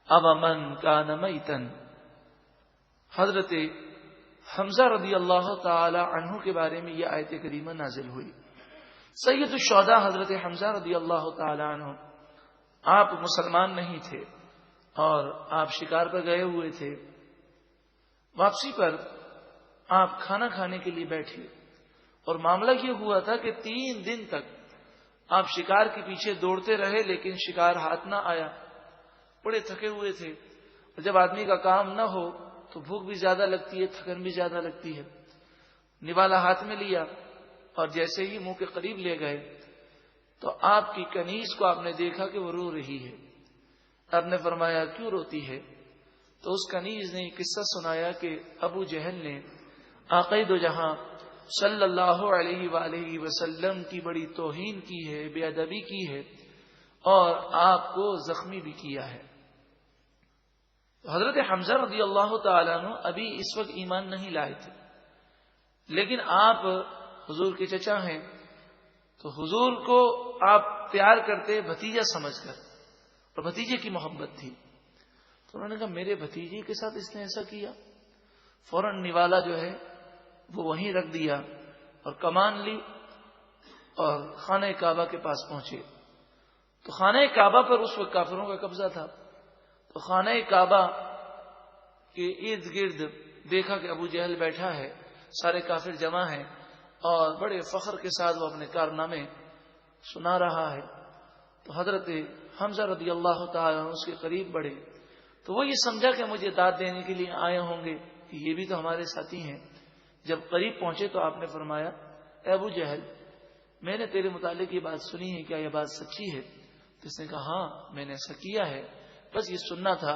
اب من کان میتن، حضرت حمزہ رضی اللہ تعالی عنہ کے بارے میں یہ آیت کریمہ نازل ہوئی۔ سید الشہداء حضرت حمزہ رضی اللہ تعالی عنہ، آپ مسلمان نہیں تھے اور آپ شکار پر گئے ہوئے تھے۔ واپسی پر آپ کھانا کھانے کے لیے بیٹھے اور معاملہ یہ ہوا تھا کہ 3 دن تک آپ شکار کے پیچھے دوڑتے رہے لیکن شکار ہاتھ نہ آیا، بڑے تھکے ہوئے تھے۔ اور جب آدمی کا کام نہ ہو تو بھوک بھی زیادہ لگتی ہے، تھکن بھی زیادہ لگتی ہے۔ نوالا ہاتھ میں لیا اور جیسے ہی منہ کے قریب لے گئے تو آپ کی کنیز کو آپ نے دیکھا کہ وہ رو رہی ہے۔ آپ نے فرمایا کیوں روتی ہے؟ تو اس کنیز نے یہ قصہ سنایا کہ ابو جہل نے آقا دو جہاں صلی اللہ علیہ وآلہ وسلم کی بڑی توہین کی ہے، بے ادبی کی ہے اور آپ کو زخمی بھی کیا ہے۔ حضرت حمزہ رضی اللہ تعالیٰ عنہ ابھی اس وقت ایمان نہیں لائے تھے، لیکن آپ حضور کے چچا ہیں تو حضور کو آپ پیار کرتے بھتیجا سمجھ کر، اور بھتیجے کی محبت تھی، تو انہوں نے کہا میرے بھتیجے کے ساتھ اس نے ایسا کیا۔ فوراً نوالا جو ہے وہ وہیں رکھ دیا اور کمان لی اور خانہ کعبہ کے پاس پہنچے۔ تو خانہ کعبہ پر اس وقت کافروں کا قبضہ تھا، تو خانہ کعبہ کے ارد گرد دیکھا کہ ابو جہل بیٹھا ہے، سارے کافر جمع ہیں اور بڑے فخر کے ساتھ وہ اپنے کارنامے سنا رہا ہے۔ تو حضرت حمزہ رضی اللہ تعالیٰ عنہ اس کے قریب بڑھے تو وہ یہ سمجھا کہ مجھے داد دینے کے لیے آئے ہوں گے، کہ یہ بھی تو ہمارے ساتھی ہیں۔ جب قریب پہنچے تو آپ نے فرمایا اے ابو جہل، میں نے تیرے متعلق یہ بات سنی ہے، کیا یہ بات سچی ہے؟ تو اس نے کہا ہاں میں نے ایسا کیا ہے، بس یہ سننا تھا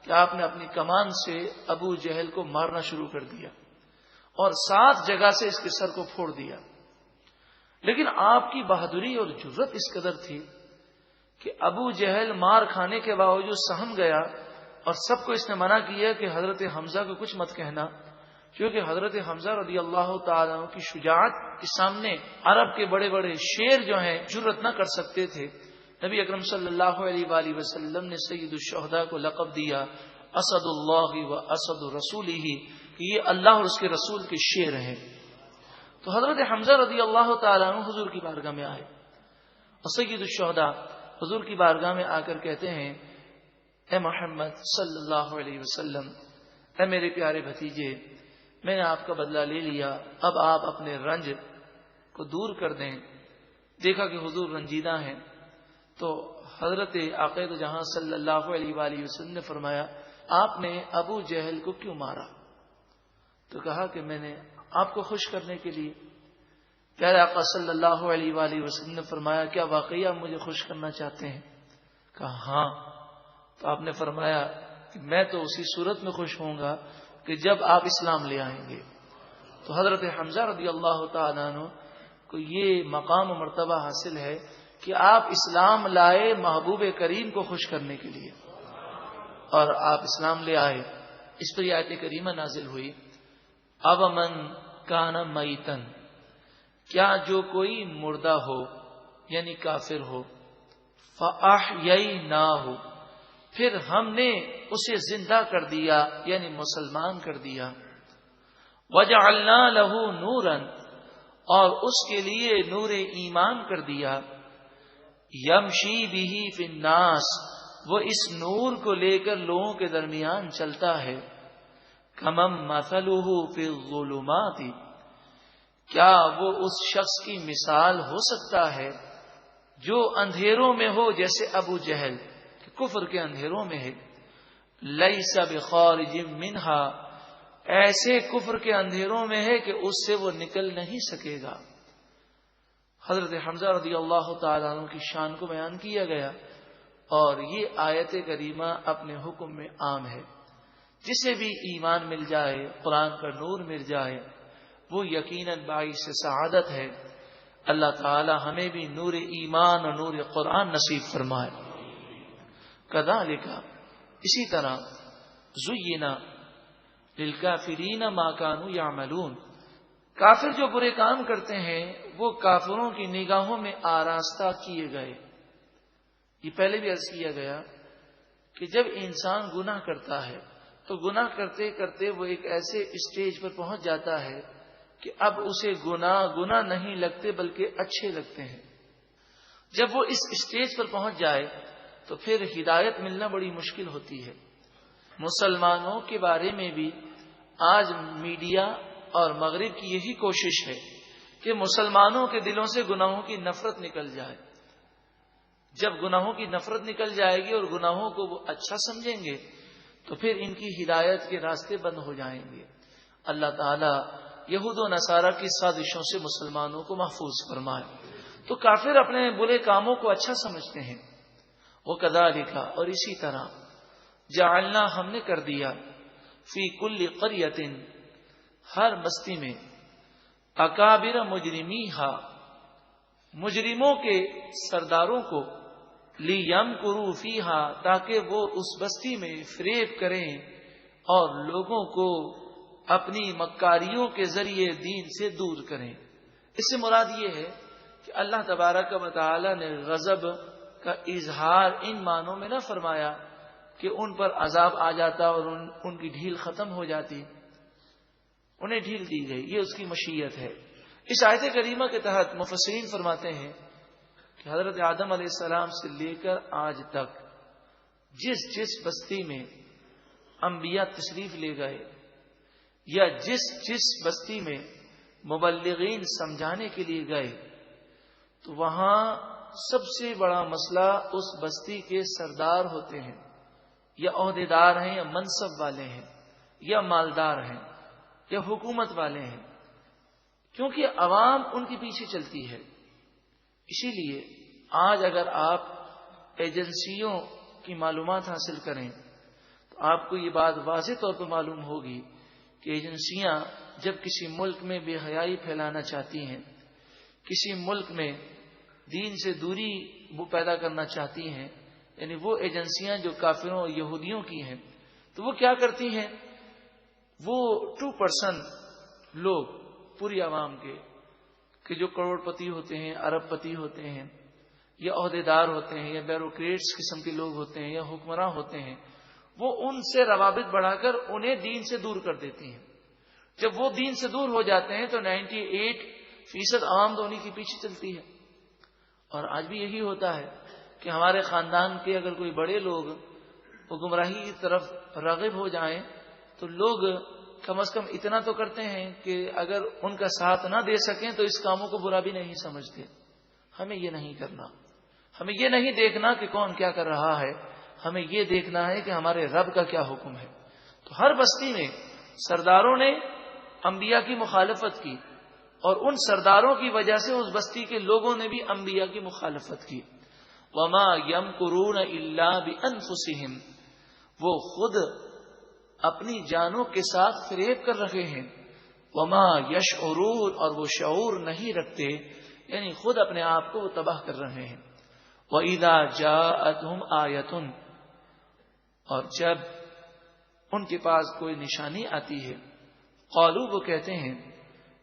کہ آپ نے اپنی کمان سے ابو جہل کو مارنا شروع کر دیا اور 7 جگہ سے اس کے سر کو پھوڑ دیا۔ لیکن آپ کی بہادری اور جرت اس قدر تھی کہ ابو جہل مار کھانے کے باوجود سہم گیا، اور سب کو اس نے منع کیا کہ حضرت حمزہ کو کچھ مت کہنا، کیونکہ حضرت حمزہ رضی اللہ تعالیٰ عنہ کی شجاعت کے سامنے عرب کے بڑے بڑے شیر جو ہیں جرت نہ کر سکتے تھے۔ نبی اکرم صلی اللہ علیہ وآلہ وسلم نے سید الشہداء کو لقب دیا اسد اللہ و اسد رسولہ، کہ یہ اللہ اور اس کے رسول کے شیر ہیں۔ تو حضرت حمزہ رضی اللہ تعالیٰ عنہ حضور کی بارگاہ میں آئے اور سید الشہداء حضور کی بارگاہ میں آ کر کہتے ہیں اے محمد صلی اللہ علیہ وسلم، اے میرے پیارے بھتیجے، میں نے آپ کا بدلہ لے لیا، اب آپ اپنے رنج کو دور کر دیں۔ دیکھا کہ حضور رنجیدہ ہیں تو حضرت آقا جہاں صلی اللہ علیہ وآلہ وسلم نے فرمایا آپ نے ابو جہل کو کیوں مارا؟ تو کہا کہ میں نے آپ کو خوش کرنے کے لیے۔ پیارے آقا صلی اللہ علیہ وآلہ وسلم نے فرمایا کیا واقعی آپ مجھے خوش کرنا چاہتے ہیں؟ کہا ہاں۔ تو آپ نے فرمایا کہ میں تو اسی صورت میں خوش ہوں گا کہ جب آپ اسلام لے آئیں گے۔ تو حضرت حمزہ رضی اللہ تعالیٰ عنہ کو یہ مقام و مرتبہ حاصل ہے کہ آپ اسلام لائے محبوب کریم کو خوش کرنے کے لیے، اور آپ اسلام لے آئے۔ اس پر آیت کریمہ نازل ہوئی اب من کان میتن، کیا جو کوئی مردہ ہو یعنی کافر ہو، فاحییناہ، پھر ہم نے اسے زندہ کر دیا یعنی مسلمان کر دیا، وجعلنا لہ نورا، اور اس کے لیے نور ایمان کر دیا، یمشی بہ فی الناس، وہ اس نور کو لے کر لوگوں کے درمیان چلتا ہے، کمم مثلہ فی الظلمات، کیا وہ اس شخص کی مثال ہو سکتا ہے جو اندھیروں میں ہو، جیسے ابو جہل کفر کے اندھیروں میں ہے، لیس بخارج منہا، ایسے کفر کے اندھیروں میں ہے کہ اس سے وہ نکل نہیں سکے گا۔ حضرت حمزہ رضی اللہ تعالیٰ عنہ کی شان کو بیان کیا گیا، اور یہ آیت کریمہ اپنے حکم میں عام ہے۔ جسے بھی ایمان مل جائے، قرآن کا نور مل جائے، وہ یقیناً باعث سعادت ہے۔ اللہ تعالی ہمیں بھی نور ایمان اور نور قرآن نصیب فرمائے۔ کذالک، اسی طرح، زینا للکافرین ما کانوا یعملون، کافر جو برے کام کرتے ہیں وہ کافروں کی نگاہوں میں آراستہ کیے گئے۔ یہ پہلے بھی عرض کیا گیا کہ جب انسان گناہ کرتا ہے تو گناہ کرتے کرتے وہ ایک ایسے اسٹیج پر پہنچ جاتا ہے کہ اب اسے گناہ نہیں لگتے بلکہ اچھے لگتے ہیں. جب وہ اس اسٹیج پر پہنچ جائے تو پھر ہدایت ملنا بڑی مشکل ہوتی ہے. مسلمانوں کے بارے میں بھی آج میڈیا اور مغرب کی یہی کوشش ہے کہ مسلمانوں کے دلوں سے گناہوں کی نفرت نکل جائے. جب گناہوں کی نفرت نکل جائے گی اور گناہوں کو وہ اچھا سمجھیں گے تو پھر ان کی ہدایت کے راستے بند ہو جائیں گے. اللہ تعالی یہود و نصارہ کی سازشوں سے مسلمانوں کو محفوظ فرمائے. تو کافر اپنے برے کاموں کو اچھا سمجھتے ہیں. وَكَذَلِكَ اور اسی طرح جعلنا ہم نے کر دیا فی کل قریۃ ہر بستی میں اکابر مجرمیہا مجرموں کے سرداروں کو لیمکروا فیہا تاکہ وہ اس بستی میں فریب کریں اور لوگوں کو اپنی مکاریوں کے ذریعے دین سے دور کریں. اس سے مراد یہ ہے کہ اللہ تبارک و تعالی نے غضب کا اظہار ان معنوں میں نہ فرمایا کہ ان پر عذاب آ جاتا اور ان کی ڈھیل ختم ہو جاتی. انہیں ڈھیل دی گئی، یہ اس کی مشیت ہے. اس آیت کریمہ کے تحت مفسرین فرماتے ہیں کہ حضرت آدم علیہ السلام سے لے کر آج تک جس بستی میں انبیاء تشریف لے گئے یا جس بستی میں مبلغین سمجھانے کے لیے گئے تو وہاں سب سے بڑا مسئلہ اس بستی کے سردار ہوتے ہیں یا عہدیدار ہیں یا منصب والے ہیں یا مالدار ہیں یا حکومت والے ہیں، کیونکہ عوام ان کے پیچھے چلتی ہے. اسی لیے آج اگر آپ ایجنسیوں کی معلومات حاصل کریں تو آپ کو یہ بات واضح طور پر معلوم ہوگی کہ ایجنسیاں جب کسی ملک میں بے حیائی پھیلانا چاہتی ہیں، کسی ملک میں دین سے دوری وہ پیدا کرنا چاہتی ہیں، یعنی وہ ایجنسیاں جو کافروں اور یہودیوں کی ہیں، تو وہ کیا کرتی ہیں؟ وہ 2% لوگ پوری عوام کے کہ جو کروڑ پتی ہوتے ہیں، ارب پتی ہوتے ہیں یا عہدیدار ہوتے ہیں یا بیوروکریٹس قسم کے لوگ ہوتے ہیں یا حکمراں ہوتے ہیں، وہ ان سے روابط بڑھا کر انہیں دین سے دور کر دیتی ہیں. جب وہ دین سے دور ہو جاتے ہیں تو 98% عوام تو انہیں کے پیچھے چلتی ہے. اور آج بھی یہی ہوتا ہے کہ ہمارے خاندان کے اگر کوئی بڑے لوگ گمراہی کی طرف راغب ہو جائیں تو لوگ کم از کم اتنا تو کرتے ہیں کہ اگر ان کا ساتھ نہ دے سکیں تو اس کاموں کو برا بھی نہیں سمجھتے. ہمیں یہ نہیں کرنا، ہمیں یہ نہیں دیکھنا کہ کون کیا کر رہا ہے، ہمیں یہ دیکھنا ہے کہ ہمارے رب کا کیا حکم ہے. تو ہر بستی میں سرداروں نے انبیاء کی مخالفت کی اور ان سرداروں کی وجہ سے اس بستی کے لوگوں نے بھی انبیاء کی مخالفت کی. وما یمکرون الا بانفسہم وہ خود اپنی جانوں کے ساتھ فریب کر رہے ہیں. وما یشعرون اور وہ شعور نہیں رکھتے، یعنی خود اپنے آپ کو وہ تباہ کر رہے ہیں. وَإِذَا جَاءَتْهُمْ آیَةٌ اور جب ان کے پاس کوئی نشانی آتی ہے، قالوا وہ کہتے ہیں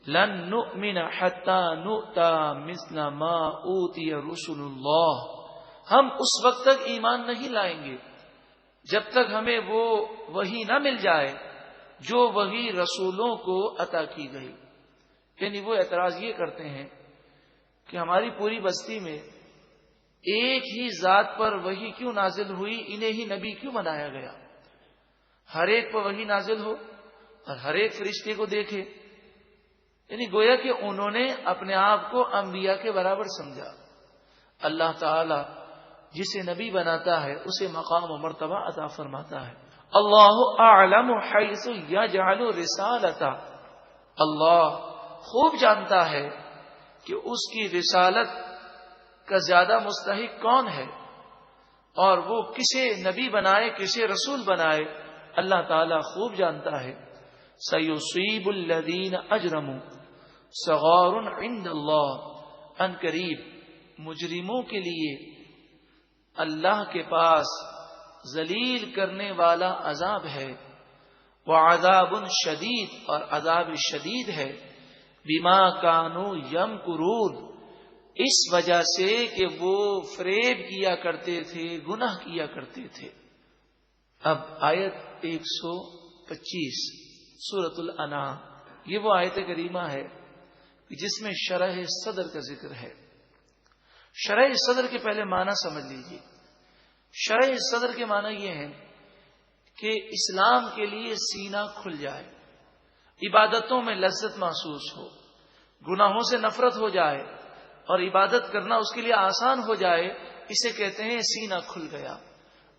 لن نؤمن حتى نؤتى مثل ما اوتی رسل اللہ ہم اس وقت تک ایمان نہیں لائیں گے جب تک ہمیں وہ وحی نہ مل جائے جو وحی رسولوں کو عطا کی گئی. یعنی وہ اعتراض یہ کرتے ہیں کہ ہماری پوری بستی میں ایک ہی ذات پر وحی کیوں نازل ہوئی، انہیں ہی نبی کیوں بنایا گیا؟ ہر ایک پر وحی نازل ہو اور ہر ایک فرشتے کو دیکھے. یعنی گویا کہ انہوں نے اپنے آپ کو انبیاء کے برابر سمجھا. اللہ تعالی جسے نبی بناتا ہے اسے مقام و مرتبہ عطا فرماتا ہے. اللہ اعلم حیث یجعل رسالتہ اللہ خوب جانتا ہے کہ اس کی رسالت کا زیادہ مستحق کون ہے اور وہ کسے نبی بنائے کسے رسول بنائے. اللہ تعالی خوب جانتا ہے. سیصیب الذین اجرموا صغار عند اللہ ان قریب مجرموں کے لیے اللہ کے پاس ذلیل کرنے والا عذاب ہے. وعذاب شدید اور عذاب شدید ہے. بما کانوا یمکرون اس وجہ سے کہ وہ فریب کیا کرتے تھے، گناہ کیا کرتے تھے. اب آیت 125 سورۃ الانعام، یہ وہ آیت کریمہ ہے جس میں شرح صدر کا ذکر ہے۔ شرح صدر کے پہلے معنی سمجھ لیجیے۔ شرح صدر کے معنی یہ ہے کہ اسلام کے لیے سینہ کھل جائے، عبادتوں میں لذت محسوس ہو، گناہوں سے نفرت ہو جائے اور عبادت کرنا اس کے لیے آسان ہو جائے، اسے کہتے ہیں سینہ کھل گیا۔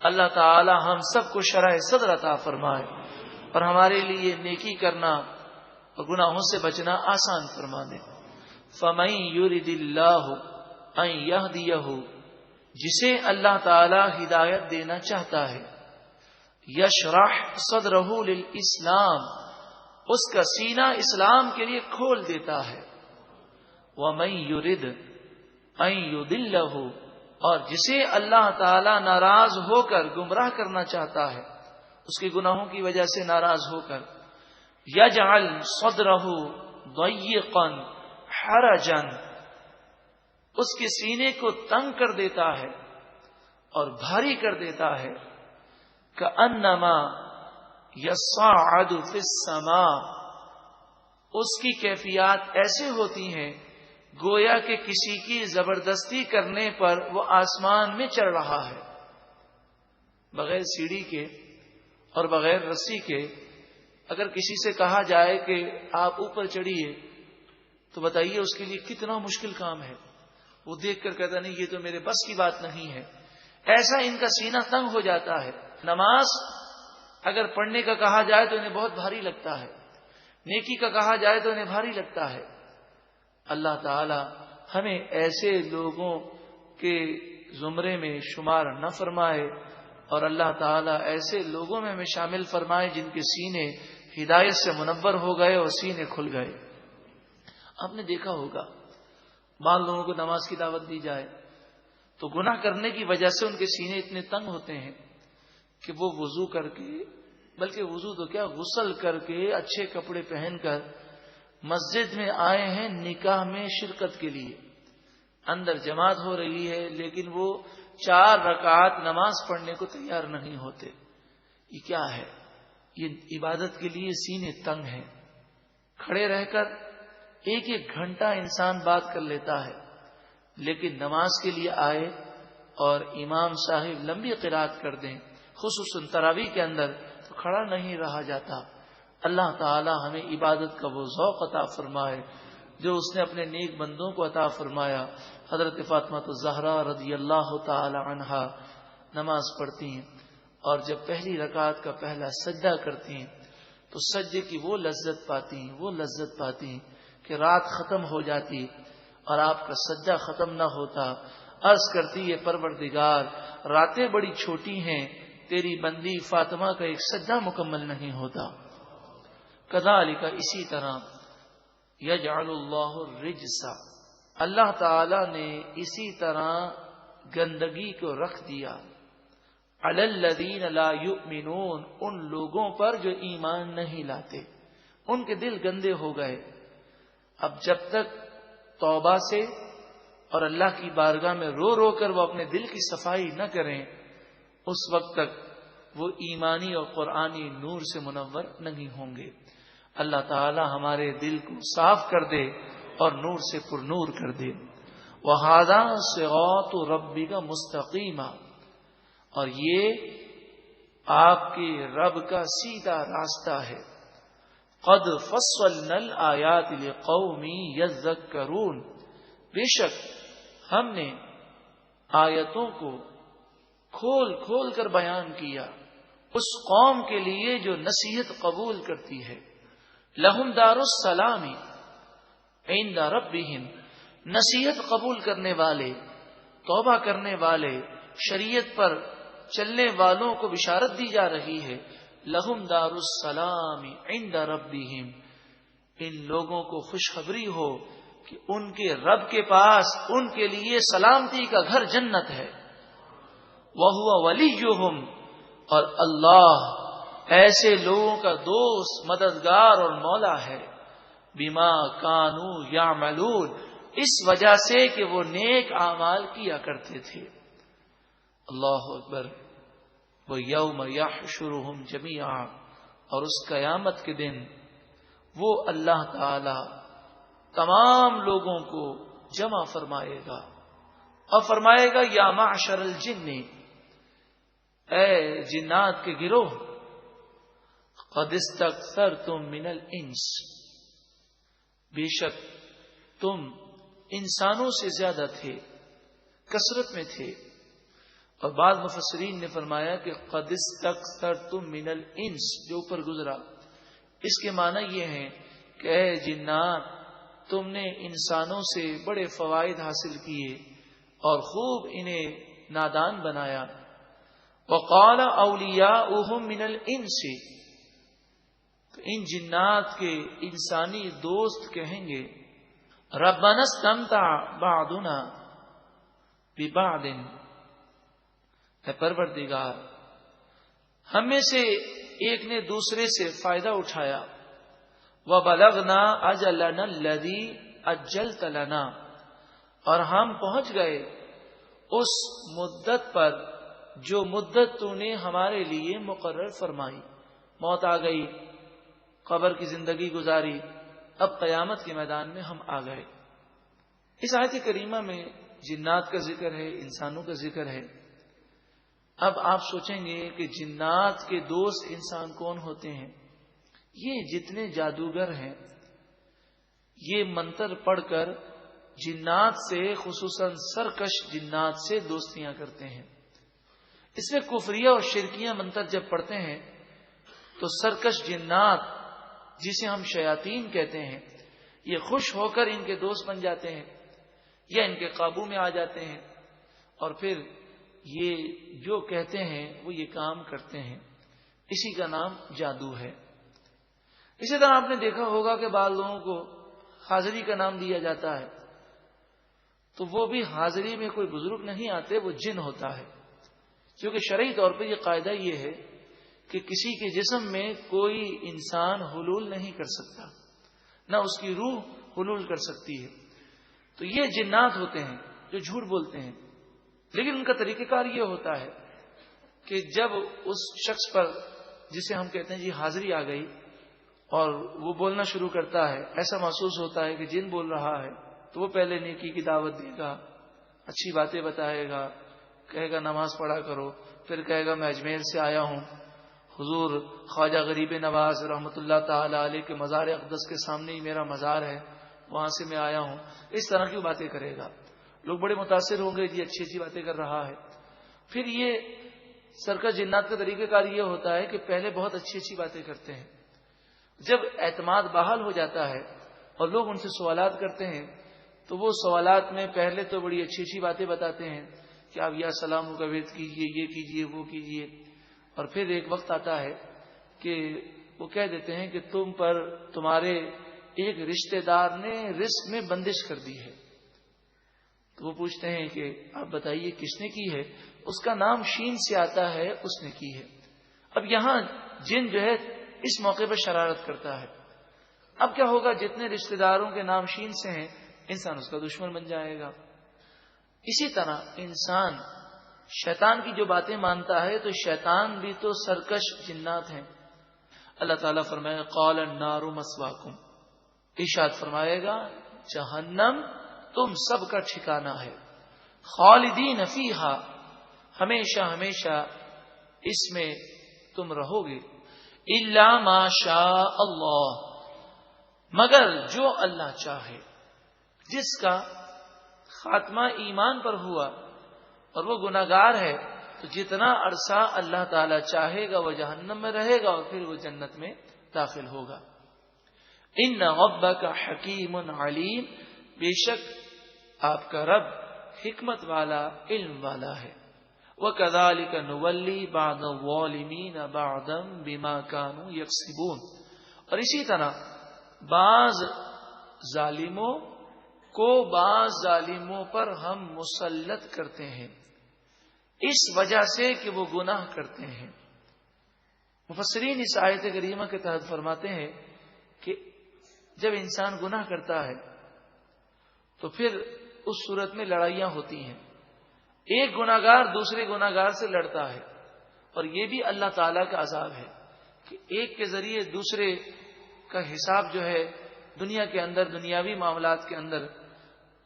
اللہ تعالی ہم سب کو شرح صدر عطا فرمائے اور ہمارے لیے نیکی کرنا اور گناہوں سے بچنا آسان فرما دے۔ فَمَن يُرِدِ اللَّهُ أَن يَهْدِيَهُ، جسے اللہ تعالی ہدایت دینا چاہتا ہے، یشرح صدرہ للاسلام، اس کا سینہ اسلام کے لیے کھول دیتا ہے۔ وَمَن يُرِدْ أَن يُضِلَّهُ، اور جسے اللہ تعالی ناراض ہو کر گمراہ کرنا چاہتا ہے، اس کے گناہوں کی وجہ سے ناراض ہو کر، یجعل صدرہ ضیقا حرجا، اس کے سینے کو تنگ کر دیتا ہے اور بھاری کر دیتا ہے، کأنما یصعد فی السماء، اس کی کیفیات ایسے ہوتی ہیں گویا کہ کسی کی زبردستی کرنے پر وہ آسمان میں چڑھ رہا ہے، بغیر سیڑھی کے اور بغیر رسی کے۔ اگر کسی سے کہا جائے کہ آپ اوپر چڑھیے تو بتائیے اس کے لیے کتنا مشکل کام ہے، وہ دیکھ کر کہتا نہیں یہ تو میرے بس کی بات نہیں ہے۔ ایسا ان کا سینہ تنگ ہو جاتا ہے۔ نماز اگر پڑھنے کا کہا جائے تو انہیں بہت بھاری لگتا ہے، نیکی کا کہا جائے تو انہیں بھاری لگتا ہے۔ اللہ تعالی ہمیں ایسے لوگوں کے زمرے میں شمار نہ فرمائے اور اللہ تعالی ایسے لوگوں میں ہمیں شامل فرمائے جن کے سینے ہدایت سے منور ہو گئے اور سینے کھل گئے۔ آپ نے دیکھا ہوگا بعض لوگوں کو نماز کی دعوت دی جائے تو گناہ کرنے کی وجہ سے ان کے سینے اتنے تنگ ہوتے ہیں کہ وہ وضو کر کے، بلکہ وضو تو کیا، غسل کر کے اچھے کپڑے پہن کر مسجد میں آئے ہیں نکاح میں شرکت کے لیے، اندر جماعت ہو رہی ہے لیکن وہ 4 رکعات نماز پڑھنے کو تیار نہیں ہوتے۔ یہ کیا ہے؟ یہ عبادت کے لیے سینے تنگ ہیں۔ کھڑے رہ کر 1 گھنٹہ انسان بات کر لیتا ہے، لیکن نماز کے لیے آئے اور امام صاحب لمبی قرات کر دیں، خصوصاً تراویح کے اندر، تو کھڑا نہیں رہا جاتا۔ اللہ تعالی ہمیں عبادت کا وہ ذوق عطا فرمائے جو اس نے اپنے نیک بندوں کو عطا فرمایا۔ حضرت فاطمہ الزہرا رضی اللہ تعالی عنہا نماز پڑھتی ہیں اور جب پہلی رکعت کا پہلا سجدہ کرتی ہیں تو سجدے کی وہ لذت پاتی ہیں کہ رات ختم ہو جاتی اور آپ کا سجدہ ختم نہ ہوتا۔ عرض کرتی ہے پروردگار راتیں بڑی چھوٹی ہیں، تیری بندی فاطمہ کا ایک سجدہ مکمل نہیں ہوتا۔ کذالک، اسی طرح، یجعل اللہ الرجس، اللہ تعالی نے اسی طرح گندگی کو رکھ دیا، علی الذین لا یؤمنون، ان لوگوں پر جو ایمان نہیں لاتے، ان کے دل گندے ہو گئے۔ اب جب تک توبہ سے اور اللہ کی بارگاہ میں رو رو کر وہ اپنے دل کی صفائی نہ کریں، اس وقت تک وہ ایمانی اور قرآنی نور سے منور نہیں ہوں گے۔ اللہ تعالی ہمارے دل کو صاف کر دے اور نور سے پر نور کر دے۔ وَهَذَا صِرَاطُ رَبِّكَ مُسْتَقِيمًا، اور یہ آپ کے رب کا سیدھا راستہ ہے۔ قَدْ فَصَّلْنَا الْآيَاتِ لِقَوْمٍ يَذَّكَّرُونَ، بے شک ہم نے آیتوں کو کھول کھول کر بیان کیا اس قوم کے لیے جو نصیحت قبول کرتی ہے۔ لہم دار السلام عند ربہم، نصیحت قبول کرنے والے، توبہ کرنے والے، شریعت پر چلنے والوں کو بشارت دی جا رہی ہے۔ لہم دار السلام عند ربہم، ان لوگوں کو خوشخبری ہو کہ ان کے رب کے پاس ان کے لیے سلامتی کا گھر جنت ہے۔ وَهُوَ وَلِيُّهُمْ، اور اللہ ایسے لوگوں کا دوست، مددگار اور مولا ہے۔ بما کانوا یعملون، اس وجہ سے کہ وہ نیک اعمال کیا کرتے تھے۔ اللہ اکبر۔ وہ یوم یحشرہم جمیعا، اور اس قیامت کے دن وہ اللہ تعالی تمام لوگوں کو جمع فرمائے گا اور فرمائے گا یا معشر الجن، اے جنات کے گروہ، قد استکثرتم من الانس، بے شک تم انسانوں سے زیادہ تھے، کثرت میں تھے. اور بعض مفسرین نے فرمایا کہ قد استکثرتم من الانس جو اوپر گزرا، اس کے معنی یہ ہے کہ اے جنات، تم نے انسانوں سے بڑے فوائد حاصل کیے اور خوب انہیں نادان بنایا. وقال اولیاؤہم من الانس، تو ان جنات کے انسانی دوست کہیں گے ربنا استمتع بعضنا ببعض، اے پروردگار، ہم میں سے ایک نے دوسرے سے فائدہ اٹھایا. وَبَلَغْنَا أَجَلَنَا الَّذِي أَجَّلْتَ لَنَا، اور ہم پہنچ گئے اس مدت پر جو مدت تو نے ہمارے لیے مقرر فرمائی. موت آ گئی، قبر کی زندگی گزاری، اب قیامت کے میدان میں ہم آ گئے. اس آیت کریمہ میں جنات کا ذکر ہے، انسانوں کا ذکر ہے. اب آپ سوچیں گے کہ جنات کے دوست انسان کون ہوتے ہیں؟ یہ جتنے جادوگر ہیں یہ منتر پڑھ کر جنات سے، خصوصاً سرکش جنات سے دوستیاں کرتے ہیں. اس میں کفریہ اور شرکیہ منتر جب پڑھتے ہیں تو سرکش جنات، جسے ہم شیاطین کہتے ہیں، یہ خوش ہو کر ان کے دوست بن جاتے ہیں یا ان کے قابو میں آ جاتے ہیں، اور پھر یہ جو کہتے ہیں وہ یہ کام کرتے ہیں. اسی کا نام جادو ہے. اسی طرح آپ نے دیکھا ہوگا کہ بعض لوگوں کو حاضری کا نام دیا جاتا ہے، تو وہ بھی حاضری میں کوئی بزرگ نہیں آتے، وہ جن ہوتا ہے. کیونکہ شرعی طور پہ یہ قاعدہ یہ ہے کہ کسی کے جسم میں کوئی انسان حلول نہیں کر سکتا، نہ اس کی روح حلول کر سکتی ہے. تو یہ جنات ہوتے ہیں جو جھوٹ بولتے ہیں، لیکن ان کا طریقہ کار یہ ہوتا ہے کہ جب اس شخص پر جسے ہم کہتے ہیں جی حاضری آ گئی اور وہ بولنا شروع کرتا ہے، ایسا محسوس ہوتا ہے کہ جن بول رہا ہے، تو وہ پہلے نیکی کی دعوت دے گا، اچھی باتیں بتائے گا، کہے گا نماز پڑھا کرو، پھر کہے گا میں اجمیر سے آیا ہوں، حضور خواجہ غریب نواز رحمۃ اللہ تعالی علیہ کے مزار اقدس کے سامنے ہی میرا مزار ہے، وہاں سے میں آیا ہوں. اس طرح کی باتیں کرے گا. لوگ بڑے متاثر ہوں گے، جی اچھی اچھی باتیں کر رہا ہے. پھر یہ سرکش جنات کا طریقہ کار یہ ہوتا ہے کہ پہلے بہت اچھی اچھی باتیں کرتے ہیں، جب اعتماد بحال ہو جاتا ہے اور لوگ ان سے سوالات کرتے ہیں تو وہ سوالات میں پہلے تو بڑی اچھی اچھی باتیں بتاتے ہیں کہ آپ یا سلام کا وید کیجئے، یہ کیجئے، وہ کیجئے، اور پھر ایک وقت آتا ہے کہ وہ کہہ دیتے ہیں کہ تم پر تمہارے ایک رشتہ دار نے رزق میں بندش کر دی ہے. تو وہ پوچھتے ہیں کہ آپ بتائیے کس نے کی ہے؟ اس کا نام شین سے آتا ہے، اس نے کی ہے. اب یہاں جن جو ہے اس موقع پر شرارت کرتا ہے. اب کیا ہوگا؟ جتنے رشتہ داروں کے نام شین سے ہیں انسان اس کا دشمن بن جائے گا. اسی طرح انسان شیطان کی جو باتیں مانتا ہے تو شیطان بھی تو سرکش جنات ہیں. اللہ تعالیٰ فرمائے قال النار مسواکم، ارشاد فرمائے گا جہنم تم سب کا ٹھکانہ ہے. خالدین فیہا، ہمیشہ ہمیشہ اس میں تم رہو گے. الا ما شاء اللہ، مگر جو اللہ چاہے. جس کا خاتمہ ایمان پر ہوا اور وہ گناہگار ہے تو جتنا عرصہ اللہ تعالی چاہے گا وہ جہنم میں رہے گا اور پھر وہ جنت میں داخل ہوگا. ان ربک حکیم علیم، بے شک آپ کا رب حکمت والا، علم والا ہے. وَكَذَلِكَ نُوَلِّي بَعْضَ الظَّالِمِينَ بَعْضًا بِمَا كَانُوا يَكْسِبُونَ، اور اسی طرح بعض ظالموں کو بعض ظالموں پر ہم مسلط کرتے ہیں اس وجہ سے کہ وہ گناہ کرتے ہیں. مفسرین اس آیت کریمہ کے تحت فرماتے ہیں کہ جب انسان گناہ کرتا ہے تو پھر اس صورت میں لڑائیاں ہوتی ہیں. ایک گناہگار دوسرے گناہگار سے لڑتا ہے اور یہ بھی اللہ تعالیٰ کا عذاب ہے کہ ایک کے ذریعے دوسرے کا حساب جو ہے دنیا کے اندر، دنیاوی معاملات کے اندر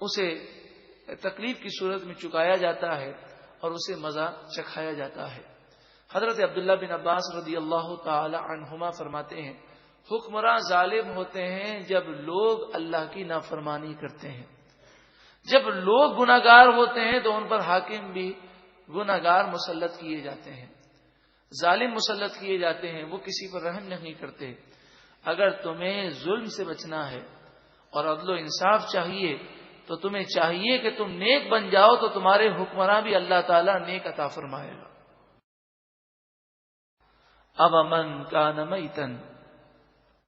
اسے تکلیف کی صورت میں چکایا جاتا ہے اور اسے مزہ چکھایا جاتا ہے۔ حضرت عبداللہ بن عباس رضی اللہ تعالی عنہما فرماتے ہیں حکمراں ظالم ہوتے ہیں جب لوگ اللہ کی نافرمانی کرتے ہیں، جب لوگ گناہگار ہوتے ہیں تو ان پر حاکم بھی گناہگار مسلط کیے جاتے ہیں، ظالم مسلط کیے جاتے ہیں، وہ کسی پر رحم نہیں کرتے۔ اگر تمہیں ظلم سے بچنا ہے اور عدل و انصاف چاہیے تو تمہیں چاہیے کہ تم نیک بن جاؤ، تو تمہارے حکمراں بھی اللہ تعالیٰ نیک عطا فرمائے گا۔ اب من کان میتن